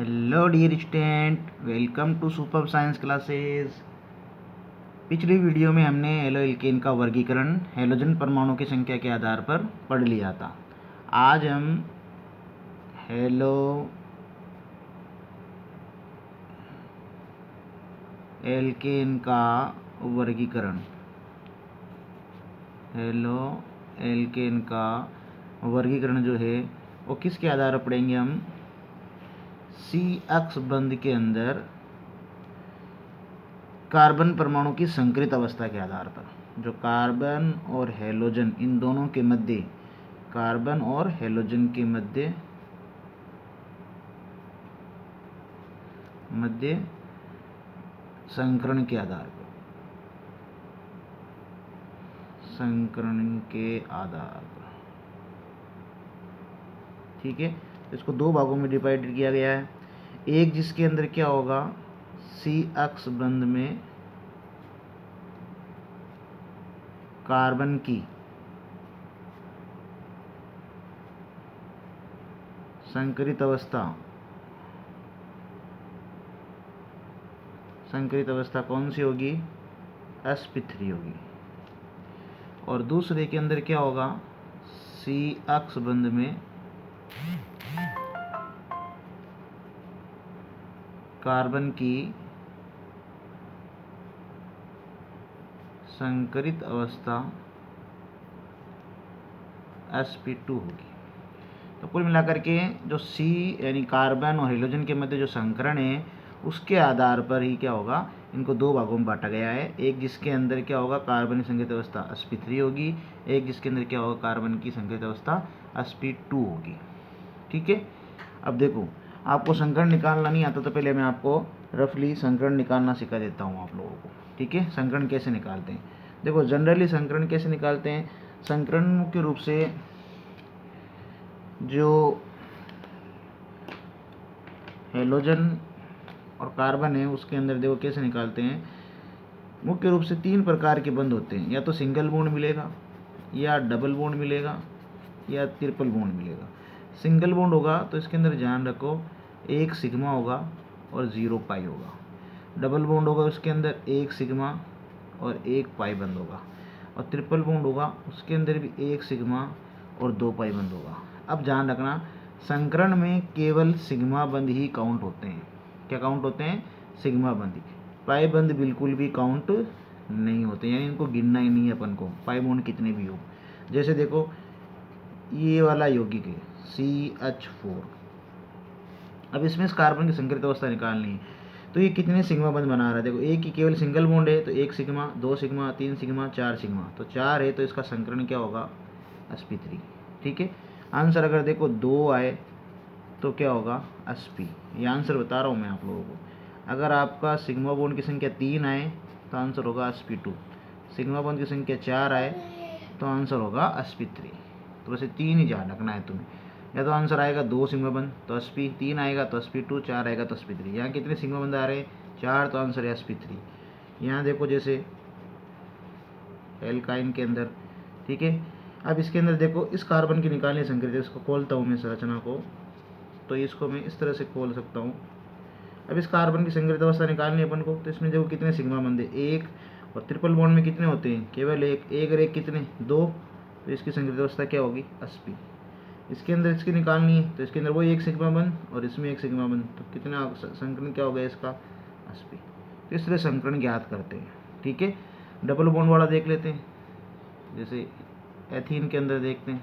Hello dear student, welcome to super science classes. पिछली video में हमने हेलो एल्केन का वर्गीकरण हेलोजन परमाणु की संख्या के आधार पर पढ़ लिया था। आज हम हेलो एल्केन का वर्गीकरण जो है वो किसके आधार पर पढ़ेंगे। हम सी अक्ष बंध के अंदर कार्बन परमाणु की संकरित अवस्था के आधार पर, जो कार्बन और हेलोजन इन दोनों के मध्य, कार्बन और हेलोजन के मध्य संकरण के आधार पर, ठीक है। इसको दो भागों में डिवाइड किया गया है। एक जिसके अंदर क्या होगा, सी अक्ष बंध में कार्बन की संकरित अवस्था कौन सी होगी, sp3 होगी। और दूसरे के अंदर क्या होगा, सी अक्ष बंध में कार्बन की संकरित अवस्था sp2 होगी। तो कुल मिलाकर के जो C यानी कार्बन और हाइड्रोजन के मध्य जो संकरण है, उसके आधार पर ही क्या होगा, इनको दो भागों में बांटा गया है। एक जिसके अंदर क्या होगा, कार्बन की संकरित अवस्था sp3 होगी। एक जिसके अंदर क्या होगा, कार्बन की संकरित अवस्था sp2 होगी। ठीक है। अब देखो, आपको संकरण निकालना नहीं आता तो पहले मैं आपको रफली संकरण निकालना सिखा देता हूँ आप लोगों को। ठीक है, संकरण कैसे निकालते हैं। देखो, जनरली संकरण कैसे निकालते हैं। संकरण मुख्य रूप से जो हेलोजन और कार्बन है उसके अंदर देखो कैसे निकालते हैं। मुख्य रूप से तीन प्रकार के बंध होते हैं, या तो सिंगल बॉन्ड मिलेगा, या डबल बॉन्ड मिलेगा, या ट्रिपल बॉन्ड मिलेगा। सिंगल बॉन्ड होगा तो इसके अंदर ध्यान रखो, एक सिग्मा होगा और 0 पाई होगा। डबल बॉन्ड होगा उसके अंदर एक सिग्मा और एक पाई बंद होगा। और ट्रिपल बॉन्ड होगा उसके अंदर भी एक सिग्मा और 2 पाई बंद होगा। अब ध्यान रखना, संकरण में केवल सिग्मा बंद ही काउंट होते हैं। क्या काउंट होते हैं, सिग्मा बंद ही। पाई बंद बिल्कुल भी काउंट नहीं होते, यानी इनको गिनना ही नहीं है अपन को, पाई बॉन्ड कितने भी हो। जैसे देखो, ये वाला यौगिक है CH4। अब इसमें इस कार्बन की संकरित अवस्था निकालनी है, तो ये कितने सिग्मा बंद बना रहा है। देखो, एक ही केवल सिंगल बॉन्ड है तो एक सिग्मा, 2 सिग्मा, 3 सिग्मा, 4 सिग्मा, तो 4 है तो इसका संकरण क्या होगा, sp3। ठीक है। आंसर अगर देखो 2 आए तो क्या होगा, sp। ये आंसर बता रहा हूँ मैं आप लोगों को। अगर आपका सिग्मा बॉन्ड की संख्या 3 आए तो आंसर होगा sp2। सिग्मा बॉन्ड की संख्या 4 आए तो आंसर होगा sp3। तो वैसे 3 ही ध्यान रखना है तुम्हें। या तो आंसर आएगा 2 सिग्मा बंद तो sp, 3 आएगा तो sp2, 4 आएगा तो sp3। यहाँ कितने सिग्मा बंद आ रहे हैं, 4, तो आंसर है sp3। यहाँ देखो जैसे एल्काइन के अंदर, ठीक है। अब इसके अंदर देखो, इस कार्बन की निकालनी संकरित, इसको खोलता हूँ मैं संरचना को, तो इसको मैं इस तरह से खोल सकता हूँ। अब इस कार्बन की संकरित अवस्था निकालनी है अपन को, तो इसमें देखो कितने सिग्मा बंद है, एक। और ट्रिपल बॉन्ड में कितने होते हैं, केवल एक। एक और एक कितने, 2। तो इसकी संकरित अवस्था क्या होगी, sp। इसके अंदर इसकी निकालनी है तो इसके अंदर वो एक सिग्मा बंद और इसमें एक सिग्मा बंद, तो कितना संकरण क्या होगा इसका, sp। तो इस तरह संकरण ज्ञात करते हैं। ठीक है। डबल बॉन्ड वाला देख लेते हैं। जैसे एथीन के अंदर देखते हैं,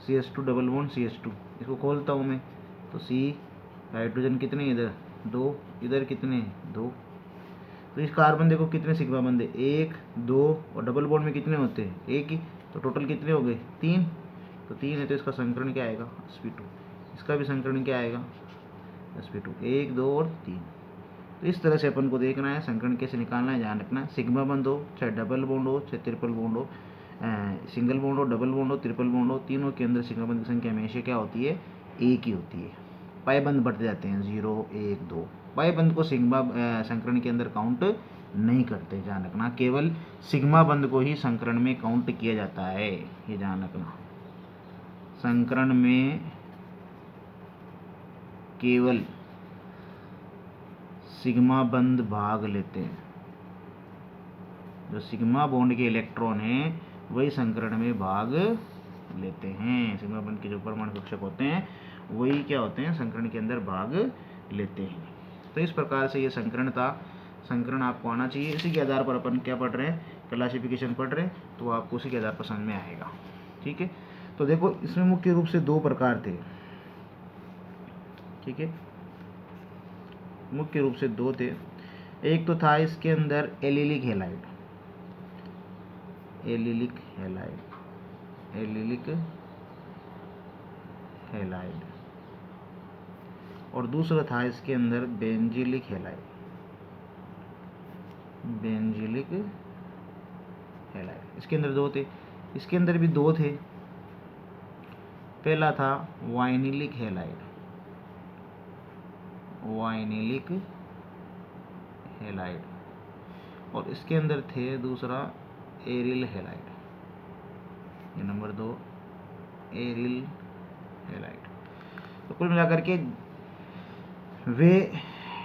CH2 डबल बॉन्ड CH2, इसको खोलता हूँ मैं, तो C हाइड्रोजन कितने, इधर 2, इधर कितने, 2। तो इस कार्बन देखो कितने सिग्मा बंद है, 1, 2, और डबल बॉन्ड में कितने होते हैं, एक ही। तो टोटल कितने हो गए, 3। तो 3 है तो इसका संकरण क्या आएगा, sp2। इसका भी संकरण क्या आएगा, sp2। 1, 2 और 3। तो इस तरह से अपन को देखना है संकरण कैसे निकालना है, ध्यान रखना। सिग्मा बंद हो, चाहे डबल बॉन्ड हो, चाहे ट्रिपल बॉन्ड हो, सिंगल बॉन्ड हो, डबल बॉन्ड हो, ट्रिपल बॉन्ड हो, तीनों के अंदर सिग्मा बंद की संख्या हमेशा क्या होती है, एक ही होती है। पाई बंद बढ़ जाते हैं, 0, 1, 2। पाई बंद को सिग्मा संकरण के अंदर काउंट नहीं करते, ध्यान रखना। केवल सिग्मा बंद को ही संकरण में काउंट किया जाता है, ये ध्यान रखना। संकरण में केवल सिग्मा बंध भाग लेते हैं। जो सिग्मा बॉन्ड के इलेक्ट्रॉन हैं वही संकरण में भाग लेते हैं। सिग्मा बंध के जो परमाणु कक्षक होते हैं वही क्या होते हैं, संकरण के अंदर भाग लेते हैं। तो इस प्रकार से ये संकरण था। संकरण आपको आना चाहिए। इसी के आधार पर अपन क्या पढ़ रहे हैं, क्लासिफिकेशन पढ़ रहे हैं, तो आपको उसी के आधार पर समझ में आएगा। ठीक है, तो देखो इसमें मुख्य रूप से दो प्रकार थे। ठीक है, मुख्य रूप से दो थे। एक तो था इसके अंदर allylic halide, allylic halide, allylic halide, और दूसरा था इसके अंदर बेंजिलिक हैलाइड, बेंजिलिक हैलाइड। इसके अंदर दो थे। इसके अंदर भी दो थे। पहला था वाइनिलिक हैलाइड, वाइनिलिक हैलाइड, और इसके अंदर थे दूसरा एरिल हैलाइड। ये नंबर 2 एरिल हैलाइड। तो कुल मिलाकर के वे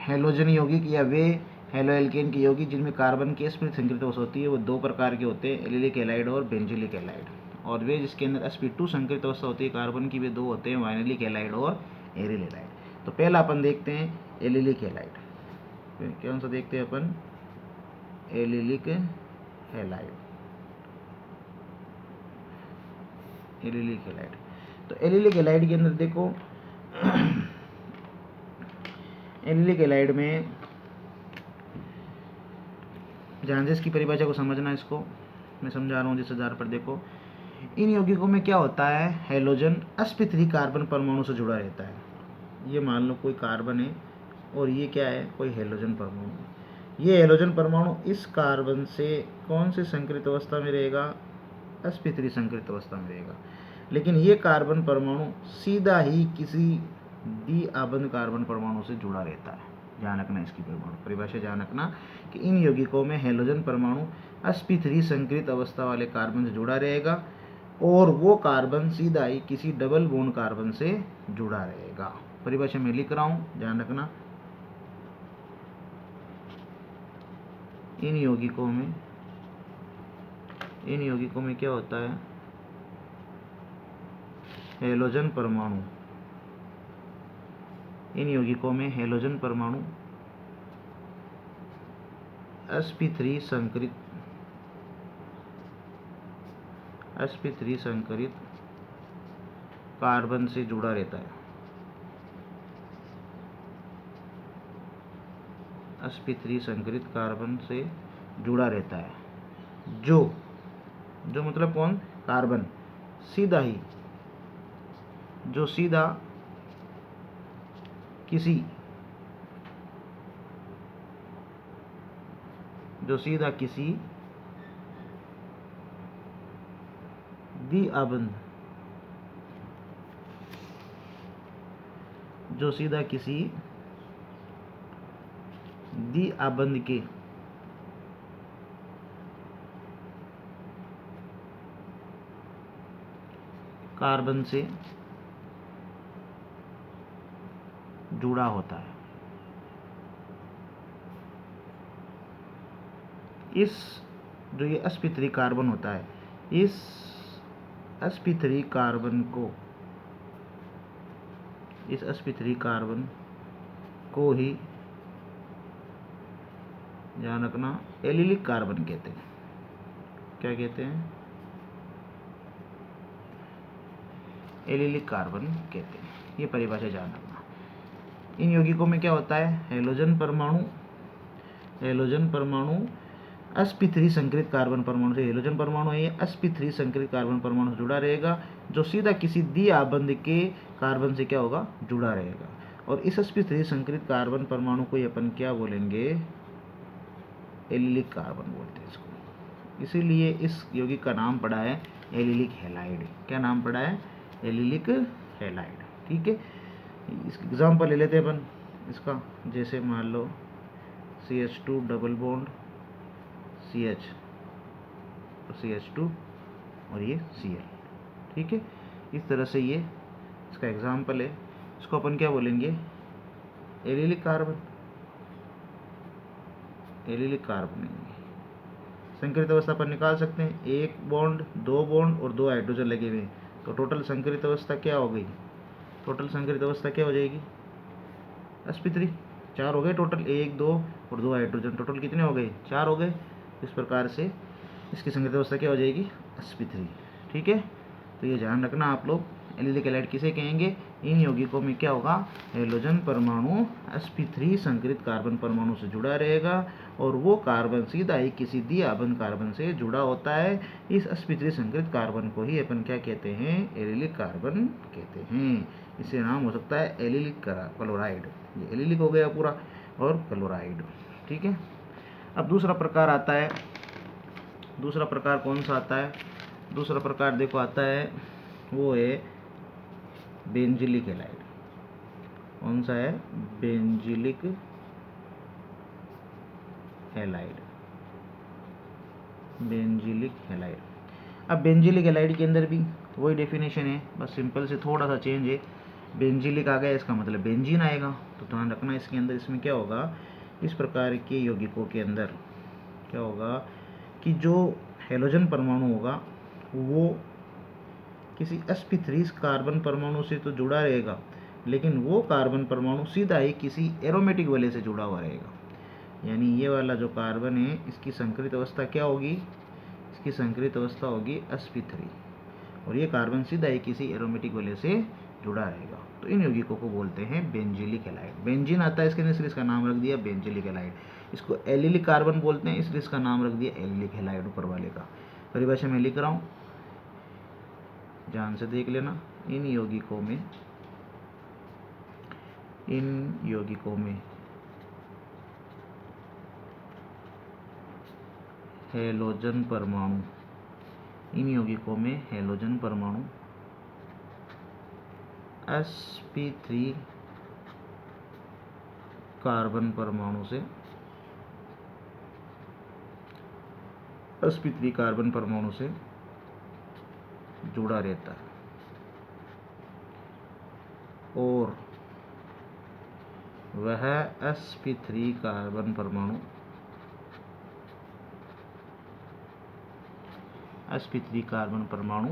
हैलोजन यौगिक या वे हैलोएल्केन के यौगिक जिनमें कार्बन की स्मृत संक्रित अवस्था होती है वो दो प्रकार के होते हैं, एलिलिक हैलाइड और बेंजिलिक हैलाइड। और वे जिसके अंदर sp2 संक्रित अवस्था होती है कार्बन की, वे दो होते हैं, वाइनिलिक हैलाइड और एरिल हैलाइड। तो पहला अपन देखते हैं एलिलिक हैलाइड। कौन सा देखते हैं अपन, एलिलिक हैलाइड, एलिलिक हैलाइड। तो एलिलिक हैलाइड के अंदर देखो एलिलिक हैलाइड में ध्यान से इसकी परिभाषा को समझना, इसको मैं समझा रहा हूँ जिस आधार पर देखो। इन यौगिकों में क्या होता है, हैलोजन sp3 कार्बन परमाणु से जुड़ा रहता है। ये मान लो कोई कार्बन है और ये क्या है, कोई हैलोजन परमाणु। ये हैलोजन परमाणु इस कार्बन से कौन से संकरित अवस्था में रहेगा, sp3 संकरित अवस्था में रहेगा। लेकिन ये कार्बन परमाणु सीधा ही किसी द्विआबंध कार्बन परमाणु से जुड़ा रहता है। ध्यान रखना इसकी परिभाषा, ध्यान रखना कि इन यौगिकों में हैलोजन परमाणु sp3 संकरित अवस्था वाले कार्बन से जुड़ा रहेगा और वो कार्बन सीधा ही किसी डबल बॉन्ड कार्बन से जुड़ा रहेगा। परिभाषा में लिख रहा हूं, ध्यान रखना। इन यौगिकों में क्या होता है, हैलोजन परमाणु, इन यौगिकों में हैलोजन परमाणु sp3 संकरित कार्बन से जुड़ा रहता है, sp3 संकरित कार्बन से जुड़ा रहता है। जो मतलब कौन, कार्बन सीधा ही, जो सीधा किसी द्विआबंध, जो सीधा किसी द्विआबंध के कार्बन से जुड़ा होता है। इस जो ये sp3 कार्बन होता है, इस sp3 कार्बन को ही ध्यान रखना एलिलिक कार्बन कहते हैं। क्या कहते हैं, एलिलिक कार्बन कहते हैं। ये परिभाषा ध्यान रखना। इन यौगिकों में क्या होता है, हैलोजन परमाणु sp3 संकरित कार्बन परमाणु से, हैलोजन परमाणु है ये sp3 संकरित कार्बन परमाणु से जुड़ा रहेगा, जो सीधा किसी द्विआबंध के कार्बन से क्या होगा, जुड़ा रहेगा। और इस sp3 संकरित कार्बन परमाणु को अपन क्या बोलेंगे, एलिलिक कार्बन बोलते हैं इसको। इसीलिए इस यौगिक का नाम पड़ा है एलिलिक हैलाइड। क्या नाम पड़ा है, एलिलिक हैलाइड। ठीक है, इसका एग्जाम्पल ले लेते हैं अपन इसका। जैसे मान लो CH2 डबल बॉन्ड CH और CH2 और ये Cl। ठीक है, इस तरह से ये इसका एग्जाम्पल है। इसको अपन क्या बोलेंगे, एलिलिक कार्बन। एलिलिक कार्बन है। संकरित अवस्था पर निकाल सकते हैं, 1 बॉन्ड 2 बॉन्ड और 2 हाइड्रोजन लगे हुए हैं, तो टोटल संकरित अवस्था क्या हो गई, टोटल संकरित अवस्था क्या हो जाएगी, sp3। 4 हो गए टोटल, 1 2 और 2 हाइड्रोजन, टोटल कितने हो गए, 4 हो गए। इस प्रकार से इसकी संकरित अवस्था क्या हो जाएगी, sp3। ठीक है, तो ये ध्यान रखना आप लोग। एलिलिक हैलाइड किसे कहेंगे, इन यौगिकों में क्या होगा, हेलोजन परमाणु sp3 संकरित कार्बन परमाणु से जुड़ा रहेगा और वो कार्बन सीधा ही किसी द्विआबंध कार्बन से जुड़ा होता है। इस sp3 संकरित कार्बन को ही अपन क्या कहते हैं, एलिलिक कार्बन कहते हैं। इससे नाम हो सकता है एलिलिक क्लोराइड। ये एलिलिक हो गया पूरा और क्लोराइड। ठीक है, अब दूसरा प्रकार आता है, दूसरा प्रकार कौन सा आता है, दूसरा प्रकार देखो आता है, वो है बेंजिलिक हैलाइड। कौन सा है, बेंजिलिक हैलाइड, बेंजिलिक हैलाइड। अब बेंजिलिक हैलाइड के अंदर भी वही डेफिनेशन है, बस सिंपल से थोड़ा सा चेंज है। बेंजिलिक आ गया, इसका मतलब बेंजीन आएगा, तो ध्यान रखना इसके अंदर, इसमें क्या होगा, इस प्रकार के यौगिकों के अंदर क्या होगा कि जो हेलोजन परमाणु होगा वो किसी sp3 कार्बन परमाणु से तो जुड़ा रहेगा, लेकिन वो कार्बन परमाणु सीधा ही किसी एरोमेटिक वलय से जुड़ा हुआ रहेगा। यानी ये वाला जो कार्बन है, इसकी संकरित अवस्था क्या होगी, इसकी संकरित अवस्था होगी sp3 और ये कार्बन सीधा ही किसी एरोमेटिक वलय से जुड़ा रहेगा। तो इन यौगिकों को बोलते हैं बेंजिलिक हैलाइड। बेंजीन आता है इसके अंदर, इसलिए इसका नाम रख दिया बेंजिलिक हैलाइड। इसको एलिलिक कार्बन बोलते हैं, इसलिए इसका नाम रख दिया एलिलिक हैलाइड ऊपर वाले का। परिभाषा में लिख रहा हूँ, ध्यान से देख लेना। इन यौगिकों में हेलोजन परमाणु, इन यौगिकों में हेलोजन परमाणु sp3 कार्बन परमाणु से, sp3 कार्बन परमाणु से जुड़ा रहता है और वह sp3 कार्बन परमाणु sp3 कार्बन परमाणु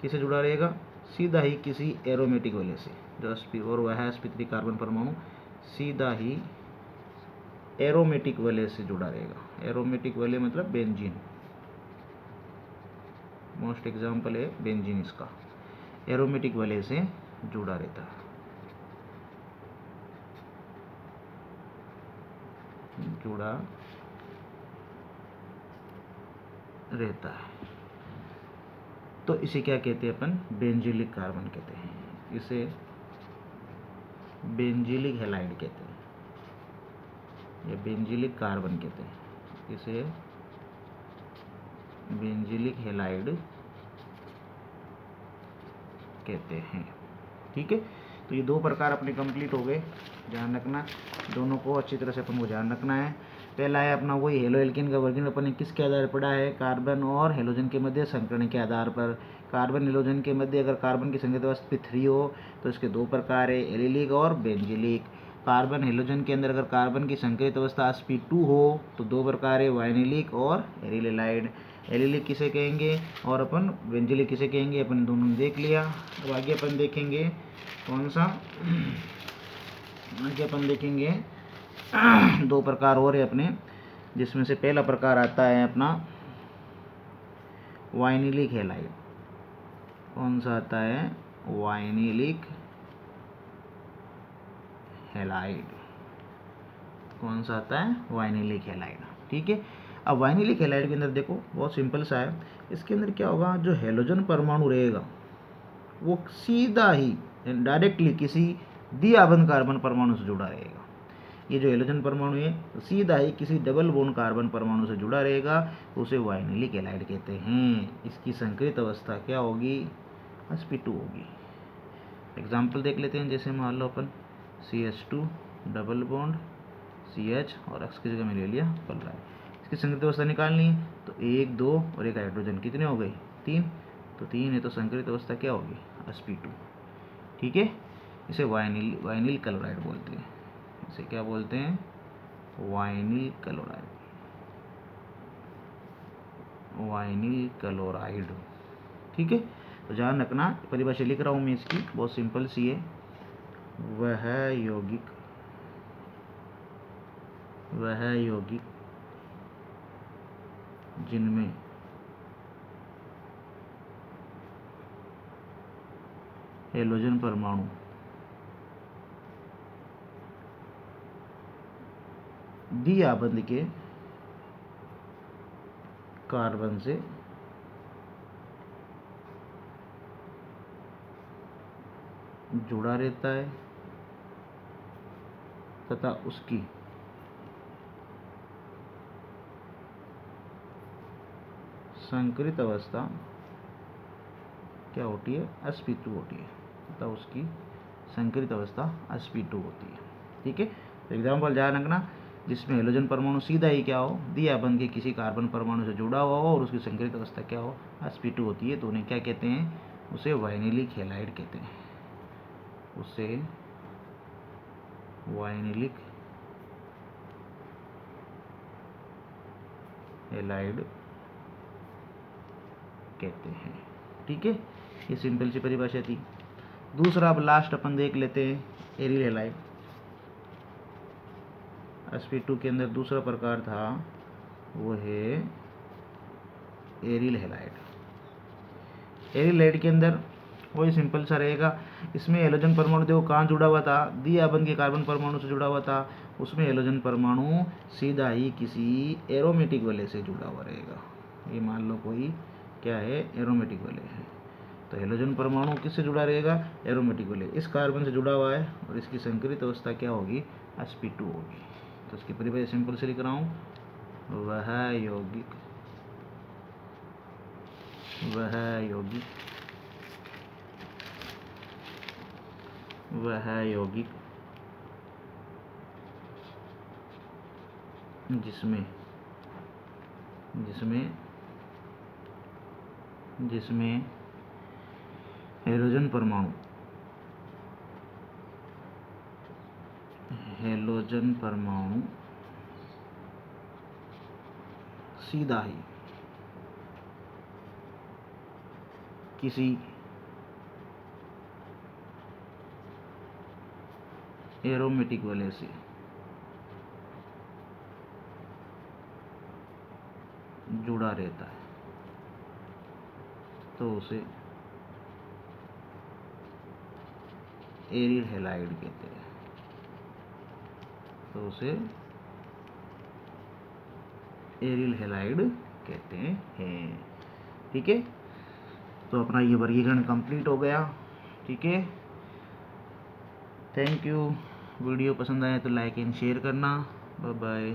किसे जुड़ा रहेगा, सीधा ही किसी एरोमेटिक वलय से, जो और वह sp3 कार्बन परमाणु सीधा ही एरोमेटिक वलय से जुड़ा रहेगा। एरोमेटिक वलय मतलब बेंजीन, मोस्ट एग्जाम्पल है बेंजीन, इसका एरोमेटिक वलय से जुड़ा रहता है, जुड़ा रहता है। तो इसे क्या कहते हैं अपन, बेंजिलिक कार्बन कहते हैं, इसे बेंजिलिक हैलाइड कहते हैं या बेंजिलिक कार्बन कहते हैं, इसे बेंजिलिक हैलाइड कहते हैं। ठीक है, तो ये दो प्रकार अपने कंप्लीट हो गए, ध्यान रखना, दोनों को अच्छी तरह से अपन को ध्यान रखना है। पहला है अपना वही हेलो एल्केन का वर्गीकरण अपन ने किसके आधार पर पढ़ा है, कार्बन और हेलोजन के मध्य संकरण के आधार पर। कार्बन हेलोजन के मध्य अगर कार्बन की संकरित अवस्था 3 हो तो इसके दो प्रकार है, एलिलिक और बेंजिलिक। कार्बन हेलोजन के अंदर अगर कार्बन की संकरित अवस्था sp2 हो तो दो प्रकार है, वाइनिलिक और एरिल हैलाइड। एलिलिक किसे कहेंगे और अपन बेंजिलिक किसे कहेंगे, अपन दोनों ने देख लिया। अब आगे अपन देखेंगे कौन सा, आगे अपन देखेंगे दो प्रकार और है अपने, जिसमें से पहला प्रकार आता है अपना वाइनिलिक हैलाइड। कौन सा आता है, वाइनिलिक हैलाइड। कौन सा आता है, वाइनिलिक हैलाइड। ठीक है, अब वाइनिलिक हैलाइड के अंदर देखो बहुत सिंपल सा है, इसके अंदर क्या होगा, जो हेलोजन परमाणु रहेगा वो सीधा ही डायरेक्टली किसी द्विआबंध कार्बन परमाणु से जुड़ा रहेगा। ये जो हेलोजन परमाणु है तो सीधा ही किसी डबल बॉन्ड कार्बन परमाणु से जुड़ा रहेगा, तो उसे वाइनिलिक हैलाइड कहते हैं। इसकी संकरित अवस्था क्या होगी, sp2 होगी। एग्जाम्पल देख लेते हैं, जैसे मान लो अपन CH2 डबल बॉन्ड CH और X की जगह में ले लिया क्लोराइड। इसकी संकरित अवस्था निकालनी है तो 1 2 और एक हाइड्रोजन, कितने हो गए, 3। तो 3 है तो संकरित अवस्था क्या होगी, sp2। ठीक है, इसे वाइनिल क्लोराइड बोलते हैं। इसे क्या बोलते हैं, वाइनिल क्लोराइड, वाइनिल क्लोराइड। ठीक है, तो ध्यान रखना, परिभाषा लिख रहा हूँ मैं इसकी, बहुत सिंपल सी है। वह यौगिक जिनमें हेलोजन परमाणु द्विआबंध के कार्बन से जुड़ा रहता है तथा उसकी संकरित अवस्था क्या होती है, sp2 होती है, तथा उसकी संकरित अवस्था sp2 होती है। ठीक है, तो एग्जाम्पल ध्यान रखना, जिसमें हेलोजन परमाणु सीधा ही क्या हो, द्विआबंध के किसी कार्बन परमाणु से जुड़ा हुआ हो और उसकी संकरित अवस्था क्या हो, sp2 होती है, तो उन्हें क्या कहते हैं, उसे वाइनिलिक हैलाइड कहते हैं, उसे वाइनिलिक हैलाइड कहते हैं। ठीक है, ये सिंपल सी परिभाषा थी। दूसरा अब लास्ट अपन देख लेते हैं, एरिल हैलाइड। sp2 के अंदर दूसरा प्रकार था, वो है एरिल हैलाइड। एरिल हैलाइड के अंदर वही सिंपल सा रहेगा, इसमें हेलोजन परमाणु देखो कहाँ जुड़ा हुआ था, द्विआबंध के कार्बन परमाणु से जुड़ा हुआ था, उसमें हेलोजन परमाणु सीधा ही किसी एरोमेटिक वलय से जुड़ा हुआ रहेगा। ये मान लो कोई क्या है, एरोमेटिक वलय है, तो हेलोजन परमाणु किससे जुड़ा रहेगा, एरोमेटिक वलय, इस कार्बन से जुड़ा हुआ है और इसकी संकरित अवस्था क्या होगी, sp2 होगी। तो इसकी परिभाषा सिंपल से लिख रहा हूँ, वह यौगिक जिसमें हेलोजन परमाणु सीधा ही किसी एरोमेटिक वलय से जुड़ा रहता है, तो उसे एरिल हैलाइड कहते हैं, तो उसे एरिल हैलाइड कहते हैं। ठीक है, तो अपना ये वर्गीकरण कंप्लीट हो गया। ठीक है, थैंक यू। वीडियो पसंद आए तो लाइक एंड शेयर करना। Bye bye.